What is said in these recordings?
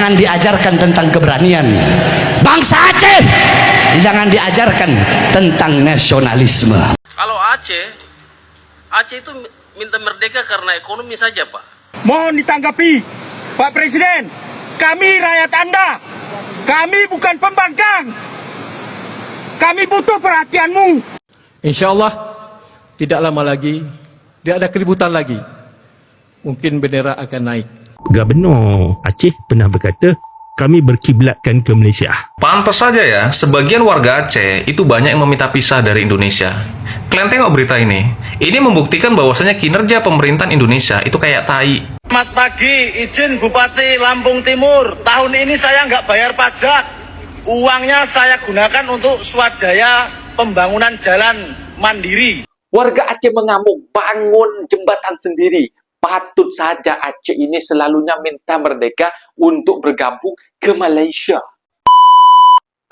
jangan diajarkan tentang keberanian. Bangsa Aceh jangan diajarkan tentang nasionalisme. Kalau Aceh itu minta merdeka karena ekonomi saja, Pak. Mohon ditanggapi, Pak Presiden. Kami rakyat Anda. Kami bukan pembangkang. Kami butuh perhatianmu. Insya Allah tidak lama lagi, tidak ada keributan lagi. Mungkin bendera akan naik. Gubernur Aceh pernah berkata, kami berkiblatkan ke Malaysia. Pantas saja ya, sebagian warga Aceh itu banyak yang meminta pisah dari Indonesia. Kalian tengok berita ini. Ini membuktikan bahwasanya kinerja pemerintahan Indonesia itu kayak tai. Selamat pagi, izin Bupati Lampung Timur. Tahun ini saya nggak bayar pajak. Uangnya saya gunakan untuk swadaya pembangunan jalan mandiri. Warga Aceh mengamuk bangun jembatan sendiri. Patut saja Aceh ini selalunya minta merdeka untuk bergabung ke Malaysia.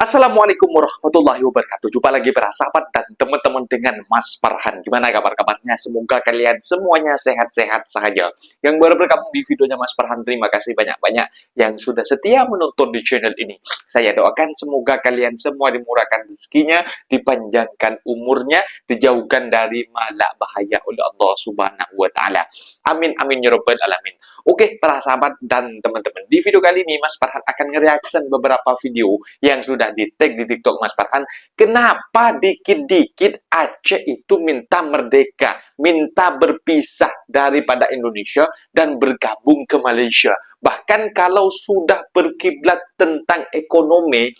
Assalamualaikum warahmatullahi wabarakatuh. Jumpa lagi para sahabat dan teman-teman dengan Mas Farhan. Gimana kabar-kabarnya? Semoga kalian semuanya sehat-sehat saja. Yang baru bergabung di videonya Mas Farhan, terima kasih banyak-banyak yang sudah setia menonton di channel ini. Saya doakan semoga kalian semua dimurahkan rezekinya, dipanjangkan umurnya, dijauhkan dari malak bahaya oleh Allah Subhanahu wa Ta'ala. Amin amin ya rabbal alamin. Oke, para sahabat dan teman-teman, di video kali ini Mas Farhan akan nge-reaction beberapa video yang sudah di-tag di TikTok Mas Farhan. Kenapa dikit-dikit Aceh itu minta merdeka, minta berpisah daripada Indonesia dan bergabung ke Malaysia. Bahkan kalau sudah berkiblat tentang ekonomi,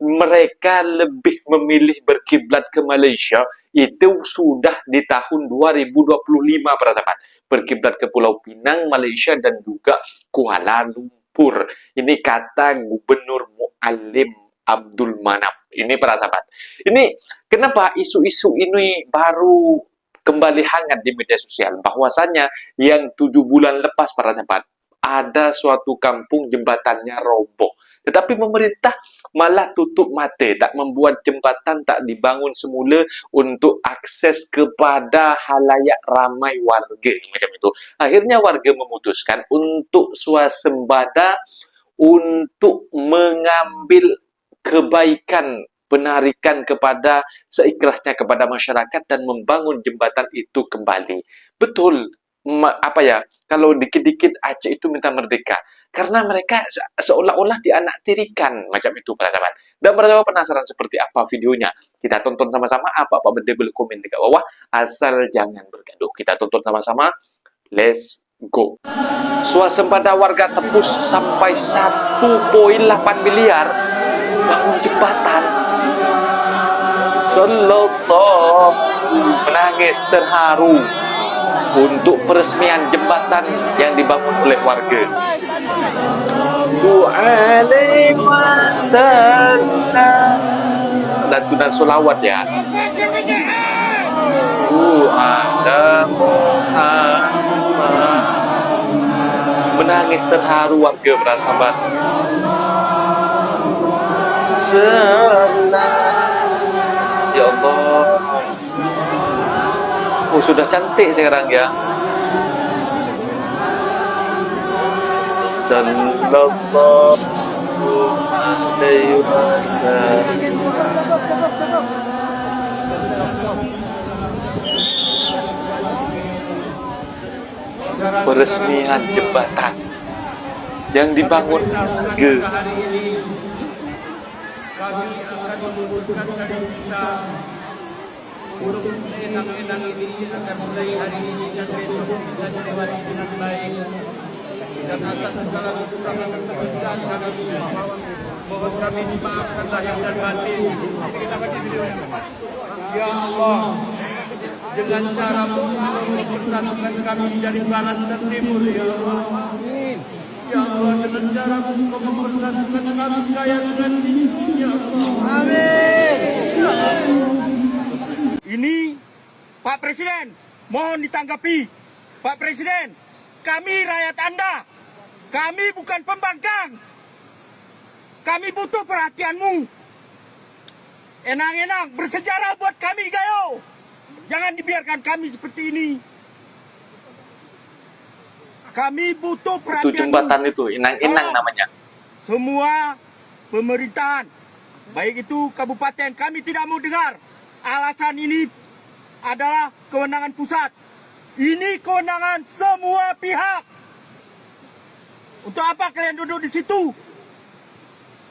mereka lebih memilih berkiblat ke Malaysia. Itu sudah di tahun 2025 para sahabat. Berkiblat ke Pulau Pinang, Malaysia dan juga Kuala Lumpur. Ini kata Gubernur Muallim Abdul Manap. Ini para sahabat. Ini kenapa isu-isu ini baru kembali hangat di media sosial? Bahwasanya yang 7 bulan lepas para sahabat, ada suatu kampung jembatannya roboh. Tetapi pemerintah malah tutup mata, tak membuat jembatan, tak dibangun semula untuk akses kepada halayak ramai warga macam itu. Akhirnya warga memutuskan untuk swasembada, untuk mengambil kebaikan, penarikan kepada seikhlasnya kepada masyarakat dan membangun jembatan itu kembali. Betul. Kalau dikit-dikit Aceh itu minta merdeka karena mereka seolah-olah dianaktirikan macam itu para sahabat. Dan para sahabat penasaran seperti apa videonya, kita tonton sama-sama. Apa boleh komen di bawah, asal jangan bergaduh. Kita tonton sama-sama, let's go. Swasembada warga tembus sampai 1,8 miliar bangun jembatan. Sallallahu menangis terharu untuk peresmian jembatan yang dibangun oleh warga. Alaihi wasallam. Lantunan solawat ya. Ada Muhammad. Menangis terharu warga para sahabat. Ya Allah. Oh, sudah cantik sekarang ya. Sallallahu alaihi wasallam. Peresmian jembatan yang dibangun warga. Kami akan memutuskan dari kita untuk enang-enang ini agar mulai hari ini dan besok bisa dilewati dengan baik. Dan atas segala kekurangan dan kebencian kami mohon kami dimaafkan lahir dan batin. Kita baca videonya. Ya Allah, dengan cara-Mu mempersatukan kami dari barat dan timur, ya Allah. Ya Allah, dengan cara-Mu mempersatukan kami kaya dengan miskin, ya Allah. Amin. Ya Allah. Ini Pak Presiden, mohon ditanggapi. Pak Presiden, kami rakyat Anda. Kami bukan pembangkang. Kami butuh perhatianmu. Enang-enang, bersejarah buat kami, Gayo. Jangan dibiarkan kami seperti ini. Kami butuh perhatianmu. Itu jembatan itu, inang-inang namanya. semua pemerintahan, baik itu kabupaten, kami tidak mau dengar alasan ini adalah kewenangan pusat. Ini kewenangan semua pihak. Untuk apa kalian duduk di situ?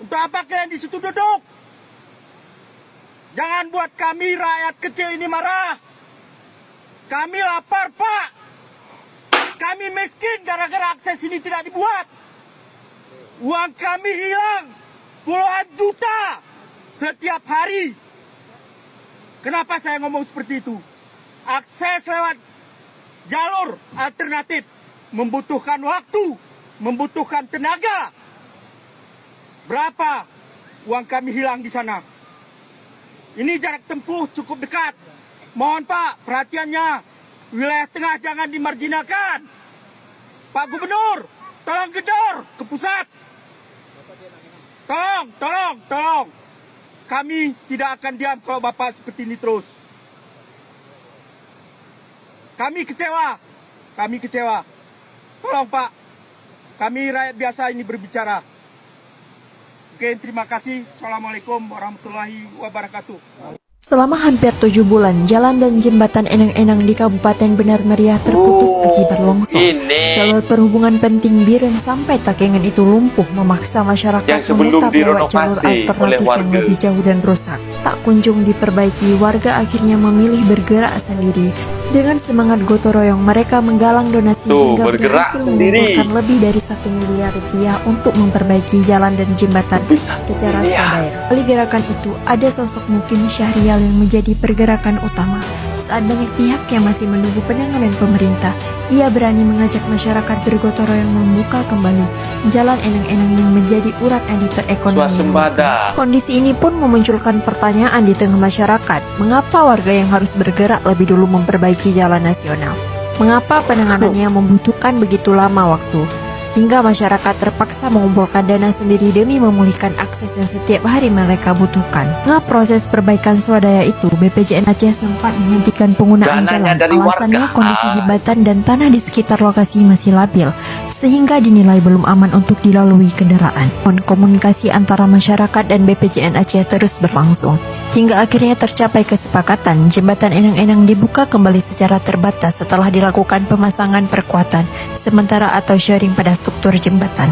Untuk apa kalian di situ duduk? Jangan buat kami rakyat kecil ini marah. Kami lapar, Pak. Kami miskin gara-gara akses ini tidak dibuat. Uang kami hilang puluhan juta setiap hari. Kenapa saya ngomong seperti itu? Akses lewat jalur alternatif membutuhkan waktu, membutuhkan tenaga. Berapa uang kami hilang di sana? Ini jarak tempuh cukup dekat. Mohon Pak, perhatiannya. Wilayah tengah jangan dimarjinalkan. Pak Gubernur, tolong gedor ke pusat. Tolong. Kami tidak akan diam kalau Bapak seperti ini terus. Kami kecewa. Tolong Pak, kami rakyat biasa ini berbicara. Oke, terima kasih. Assalamualaikum warahmatullahi wabarakatuh. Selama hampir 7 bulan, jalan dan jembatan Enang-Enang di Kabupaten Benar Meriah terputus akibat longsor. Jalur perhubungan penting Biren sampai Takengan itu lumpuh, memaksa masyarakat memutar lewat jalur alternatif yang lebih jauh dan rusak. Tak kunjung diperbaiki, warga akhirnya memilih bergerak sendiri. Dengan semangat gotong royong, mereka menggalang donasi hingga berhasil mengumpulkan lebih dari 1 miliar rupiah untuk memperbaiki jalan dan jembatan secara swadaya. Oleh gerakan itu, ada sosok Mukim Syahrial yang menjadi pergerakan utama. Saat banyak pihak yang masih menunggu penanganan pemerintah, ia berani mengajak masyarakat bergotong royong membuka kembali jalan Enang-Enang yang menjadi urat nadi perekonomian. Kondisi ini pun memunculkan pertanyaan di tengah masyarakat, mengapa warga yang harus bergerak lebih dulu memperbaiki jalan nasional? Mengapa penanganannya membutuhkan begitu lama waktu? Hingga masyarakat terpaksa mengumpulkan dana sendiri demi memulihkan akses yang setiap hari mereka butuhkan. Nggak proses perbaikan swadaya itu, BPJN Aceh sempat menghentikan penggunaan jalan. Alasannya kondisi jembatan dan tanah di sekitar lokasi masih labil, sehingga dinilai belum aman untuk dilalui kendaraan. Komunikasi antara masyarakat dan BPJN Aceh terus berlangsung, hingga akhirnya tercapai kesepakatan jembatan Enang-Enang dibuka kembali secara terbatas setelah dilakukan pemasangan perkuatan sementara atau sharing pada struktur jembatan.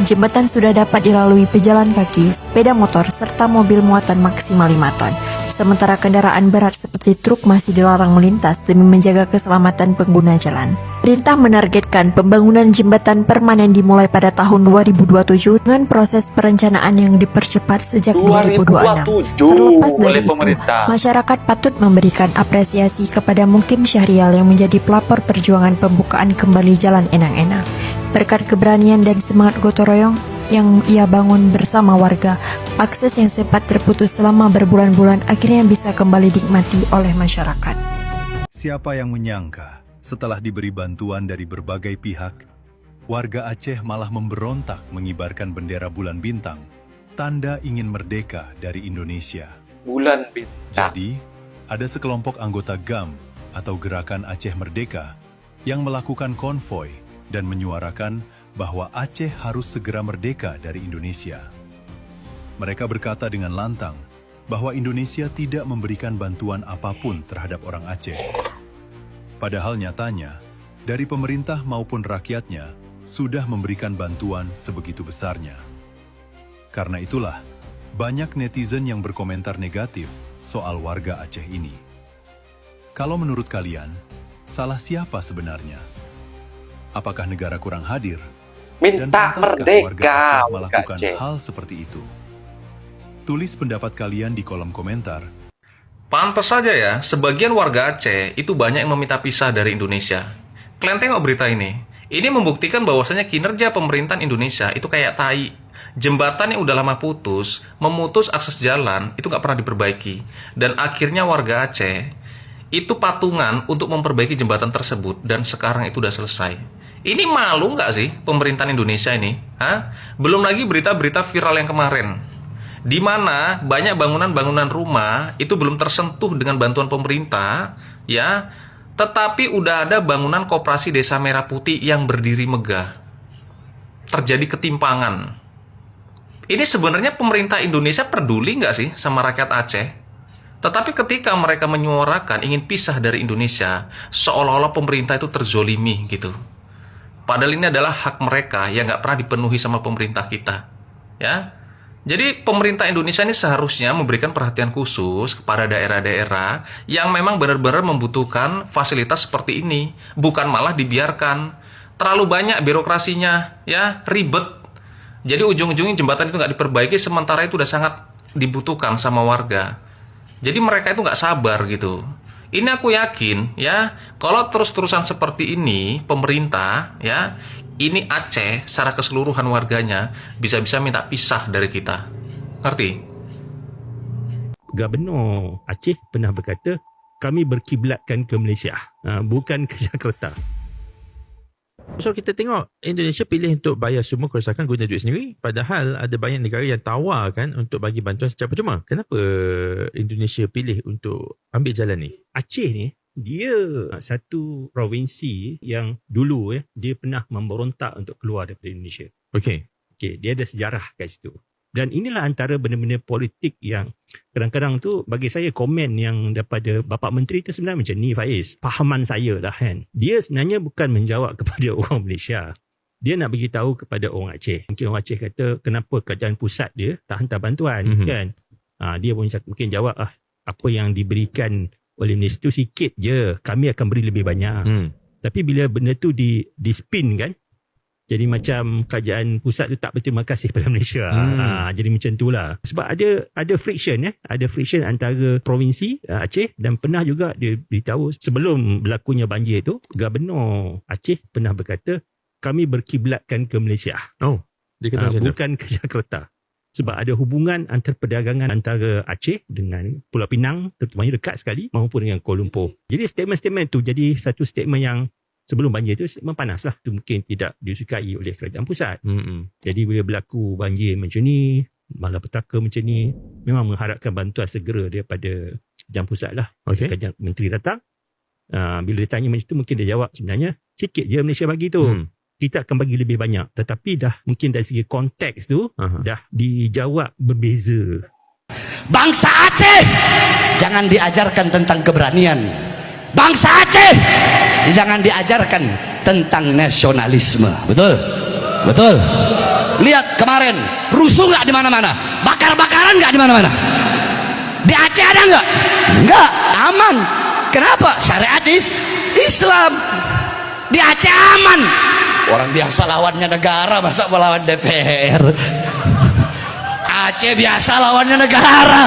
Jembatan sudah dapat dilalui pejalan kaki, sepeda motor, serta mobil muatan maksimal 5 ton. Sementara kendaraan berat seperti truk masih dilarang melintas demi menjaga keselamatan pengguna jalan. Pemerintah menargetkan pembangunan jembatan permanen dimulai pada tahun 2027 dengan proses perencanaan yang dipercepat sejak 2026. Terlepas dari itu, masyarakat patut memberikan apresiasi kepada Mukim Syahrial yang menjadi pelapor perjuangan pembukaan kembali jalan Enang-Enang. Berkat keberanian dan semangat gotong royong yang ia bangun bersama warga, akses yang sempat terputus selama berbulan-bulan akhirnya bisa kembali dinikmati oleh masyarakat. Siapa yang menyangka setelah diberi bantuan dari berbagai pihak, warga Aceh malah memberontak mengibarkan bendera bulan bintang, tanda ingin merdeka dari Indonesia. Bulan bintang. Jadi, ada sekelompok anggota GAM atau Gerakan Aceh Merdeka yang melakukan konvoi dan menyuarakan bahwa Aceh harus segera merdeka dari Indonesia. Mereka berkata dengan lantang bahwa Indonesia tidak memberikan bantuan apapun terhadap orang Aceh. Padahal nyatanya, dari pemerintah maupun rakyatnya sudah memberikan bantuan sebegitu besarnya. Karena itulah, banyak netizen yang berkomentar negatif soal warga Aceh ini. Kalau menurut kalian, salah siapa sebenarnya? Apakah negara kurang hadir? Dan pantaskah warga Aceh melakukan hal seperti itu? Tulis pendapat kalian di kolom komentar. Pantas saja ya, sebagian warga Aceh itu banyak yang meminta pisah dari Indonesia. Kalian tengok berita ini. Ini membuktikan bahwasanya kinerja pemerintahan Indonesia itu kayak tai. Jembatan yang udah lama putus, memutus akses jalan, itu nggak pernah diperbaiki. Dan akhirnya warga Aceh itu patungan untuk memperbaiki jembatan tersebut, dan sekarang itu udah selesai. Ini malu nggak sih pemerintahan Indonesia ini? Hah? Belum lagi berita-berita viral yang kemarin, di mana banyak bangunan-bangunan rumah itu belum tersentuh dengan bantuan pemerintah, ya, tetapi udah ada bangunan koperasi Desa Merah Putih yang berdiri megah. Terjadi ketimpangan. Ini sebenarnya pemerintah Indonesia peduli nggak sih sama rakyat Aceh? Tetapi ketika mereka menyuarakan ingin pisah dari Indonesia, seolah-olah pemerintah itu terzolimi gitu. Padahal ini adalah hak mereka yang nggak pernah dipenuhi sama pemerintah kita. Ya, jadi pemerintah Indonesia ini seharusnya memberikan perhatian khusus kepada daerah-daerah yang memang benar-benar membutuhkan fasilitas seperti ini, bukan malah dibiarkan. Terlalu banyak birokrasinya, ya, ribet. Jadi ujung-ujungnya jembatan itu nggak diperbaiki, sementara itu udah sangat dibutuhkan sama warga. Jadi mereka itu nggak sabar gitu. Ini aku yakin ya, kalau terus-terusan seperti ini pemerintah ya, ini Aceh secara keseluruhan warganya bisa-bisa minta pisah dari kita. Ngerti? Gubernur Aceh pernah berkata, kami berkiblatkan ke Malaysia, bukan ke Jakarta. So kita tengok Indonesia pilih untuk bayar semua kerosakan guna duit sendiri, padahal ada banyak negara yang tawar kan untuk bagi bantuan secara percuma. Kenapa Indonesia pilih untuk ambil jalan ni? Aceh ni dia satu provinsi yang dulu dia pernah memberontak untuk keluar daripada Indonesia. Okey, dia ada sejarah kat situ. Dan inilah antara benda-benda politik yang kadang-kadang tu bagi saya komen yang daripada Bapak Menteri tu sebenarnya macam ni, Faiz. Fahaman saya lah kan. Dia sebenarnya bukan menjawab kepada orang Malaysia. Dia nak bagi tahu kepada orang Aceh. Mungkin orang Aceh kata kenapa kerajaan pusat dia tak hantar bantuan kan. Dia pun mungkin jawab apa yang diberikan oleh Malaysia tu sikit je. Kami akan beri lebih banyak. Tapi bila benda tu di spin kan, jadi macam kerajaan pusat tu tak berterima kasih pada Malaysia. Jadi macam itulah. Sebab ada friction ada friction antara provinsi Aceh, dan pernah juga dia beritahu sebelum berlakunya banjir tu, Gubernur Aceh pernah berkata kami berkiblatkan ke Malaysia. Oh, dia kata macam tu. Bukan ke Jakarta. Sebab ada hubungan antara perdagangan antara Aceh dengan Pulau Pinang, terutamanya dekat sekali, maupun dengan Kuala Lumpur. Jadi statement-statement tu jadi satu statement yang sebelum banjir tu mempanas lah. Itu mungkin tidak disukai oleh kerajaan pusat. Jadi bila berlaku banjir macam ni, malapetaka macam ni, memang mengharapkan bantuan segera daripada kerajaan pusat lah. Kerajaan menteri datang. Bila dia tanya macam tu, mungkin dia jawab sebenarnya sikit je Malaysia bagi tu. Kita akan bagi lebih banyak. Tetapi dah mungkin dari segi konteks tu, dah dijawab berbeza. Bangsa Aceh jangan diajarkan tentang keberanian. Bangsa Aceh jangan diajarkan tentang nasionalisme. Betul? Betul. Lihat kemarin rusuh nggak di mana-mana, bakar-bakaran nggak di mana-mana. Di Aceh ada nggak? Nggak, aman. Kenapa? Syariat Islam. Di Aceh aman. Orang biasa lawannya negara, masa melawan DPR? Aceh biasa lawannya negara.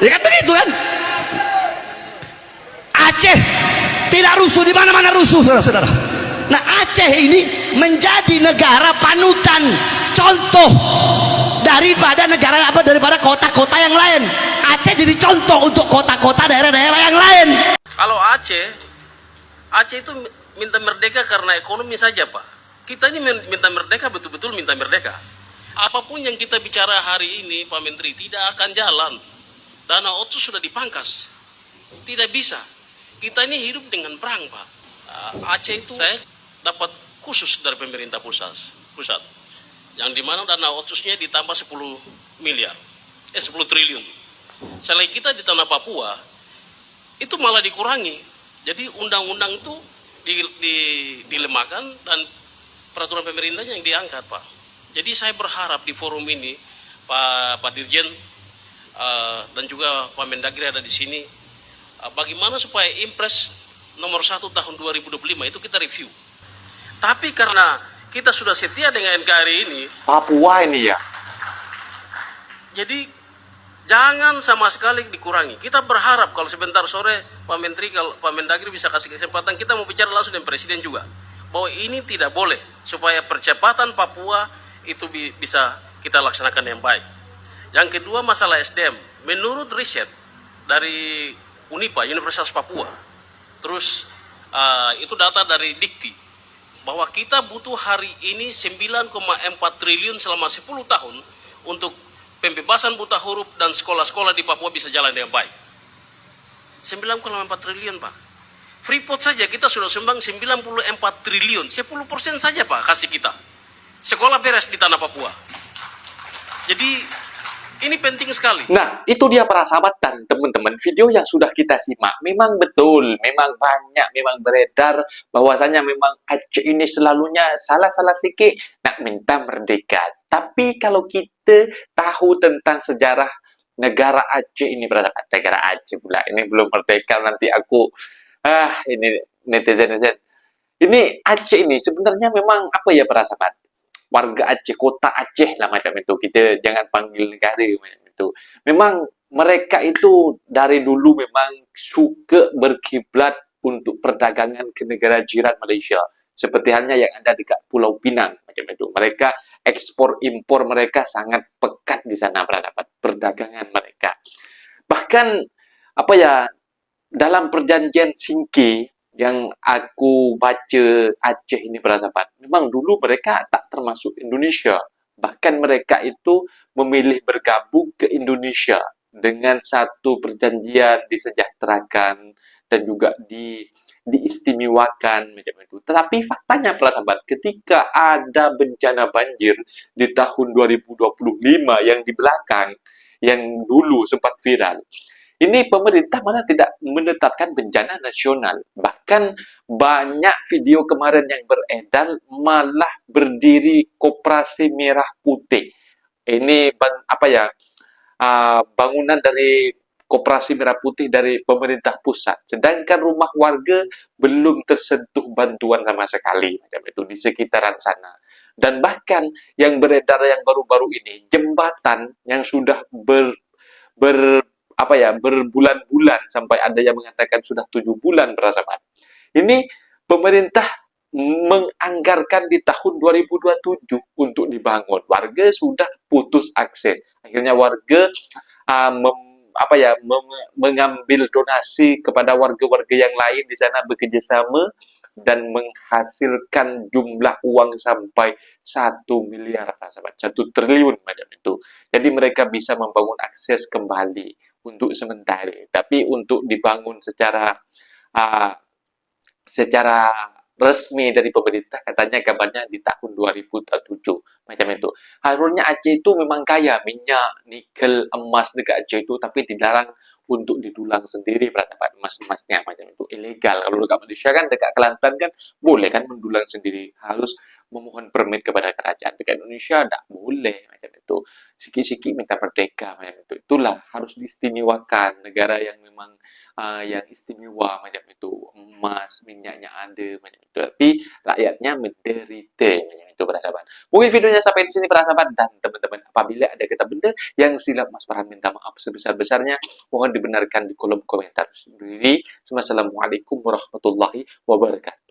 Ya kan begitu kan? Aceh tidak rusuh, di mana-mana rusuh, saudara-saudara. Nah, Aceh ini menjadi negara panutan, contoh daripada daripada kota-kota yang lain. Aceh jadi contoh untuk kota-kota daerah-daerah yang lain. Kalau Aceh itu minta merdeka karena ekonomi saja, Pak. Kita ini minta merdeka, betul-betul minta merdeka. Apapun yang kita bicara hari ini, Pak Menteri, tidak akan jalan. Dana otsus sudah dipangkas. Tidak bisa. Kita ini hidup dengan perang, Pak. Aceh itu saya dapat khusus dari pemerintah pusat. Yang dimana dana otsusnya ditambah 10 triliun. Selain kita di tanah Papua, itu malah dikurangi. Jadi undang-undang itu dilemahkan dan peraturan pemerintahnya yang diangkat, Pak. Jadi saya berharap di forum ini, Pak Dirjen dan juga Pak Mendagri ada di sini, bagaimana supaya Impres nomor 1 tahun 2025 itu kita review. Tapi karena kita sudah setia dengan NKRI ini, Papua ini ya, jadi jangan sama sekali dikurangi. Kita berharap kalau sebentar sore Pak Menteri, kalau Pak Mendagri bisa kasih kesempatan, kita mau bicara langsung dengan Presiden juga, bahwa ini tidak boleh, supaya percepatan Papua itu bisa kita laksanakan yang baik. Yang kedua, masalah SDM. Menurut riset dari UNIPA, Universitas Papua, terus itu data dari Dikti, bahwa kita butuh hari ini 9,4 triliun selama 10 tahun untuk pembebasan buta huruf dan sekolah-sekolah di Papua bisa jalan dengan baik. 9,4 triliun, Pak. Freeport saja kita sudah sumbang 94 triliun. 10% saja, Pak, kasih kita. Sekolah beres di tanah Papua. Jadi ini penting sekali. Nah, itu dia para sahabat dan teman-teman, video yang sudah kita simak. Memang betul, memang banyak, memang beredar bahwasanya memang Aceh ini selalunya salah-salah sikit nak minta merdeka. Tapi kalau kita tahu tentang sejarah negara Aceh ini, para sahabat, negara Aceh pula, ini belum merdeka, nanti aku, ini netizen-netizen. Ini Aceh ini sebenarnya memang apa ya para sahabat? Warga Aceh, kota Aceh lah macam itu. Kita jangan panggil negara macam itu. Memang mereka itu dari dulu memang suka berkiblat untuk perdagangan ke negara jiran Malaysia. Seperti halnya yang ada dekat Pulau Pinang macam itu. Mereka ekspor impor mereka sangat pekat di sana, sahabat, perdagangan mereka. Bahkan apa ya, dalam perjanjian Singke yang aku baca Aceh ini, para sahabat, memang dulu mereka tak termasuk Indonesia. Bahkan mereka itu memilih bergabung ke Indonesia dengan satu perjanjian disejahterakan dan juga diistimewakan macam itu. Tetapi faktanya, para sahabat, ketika ada bencana banjir di tahun 2025 yang di belakang, yang dulu sempat viral, ini pemerintah malah tidak menetapkan bencana nasional. Bahkan banyak video kemarin yang beredar malah berdiri Koperasi Merah Putih. Ini bangunan dari Koperasi Merah Putih dari pemerintah pusat. Sedangkan rumah warga belum tersentuh bantuan sama sekali macam itu di sekitaran sana. Dan bahkan yang beredar yang baru-baru ini, jembatan yang sudah berbulan-bulan, sampai ada yang mengatakan sudah 7 bulan, para sahabat. Ini pemerintah menganggarkan di tahun 2027 untuk dibangun. Warga sudah putus akses. Akhirnya warga mengambil donasi kepada warga-warga yang lain di sana, bekerjasama dan menghasilkan jumlah uang sampai 1 miliar, sahabat, 1 triliun macam itu. Jadi mereka bisa membangun akses kembali untuk sementara. Tapi untuk dibangun secara resmi dari pemerintah, katanya kabarnya di tahun 2027 macam itu. Harusnya Aceh itu memang kaya minyak, nikel, emas dekat Aceh itu, tapi dilarang untuk didulang sendiri, dapat emas-emasnya macam itu, ilegal. Kalau dekat Malaysia kan, dekat Kelantan kan boleh kan mendulang sendiri, harus memohon permit kepada kerajaan. Dekat Indonesia tak boleh macam itu, sikit-sikit minta merdeka macam itu. Itulah harus diistimewakan negara yang memang yang istimewa macam itu, emas, minyaknya ada macam itu, tapi rakyatnya menderita macam itu, para sahabat. Mungkin videonya sampai di sini, para sahabat, dan teman-teman, apabila ada kata benda yang silap, Mas Farhan minta maaf sebesar-besarnya, mohon dibenarkan di kolom komentar sendiri. Wassalamualaikum warahmatullahi wabarakatuh.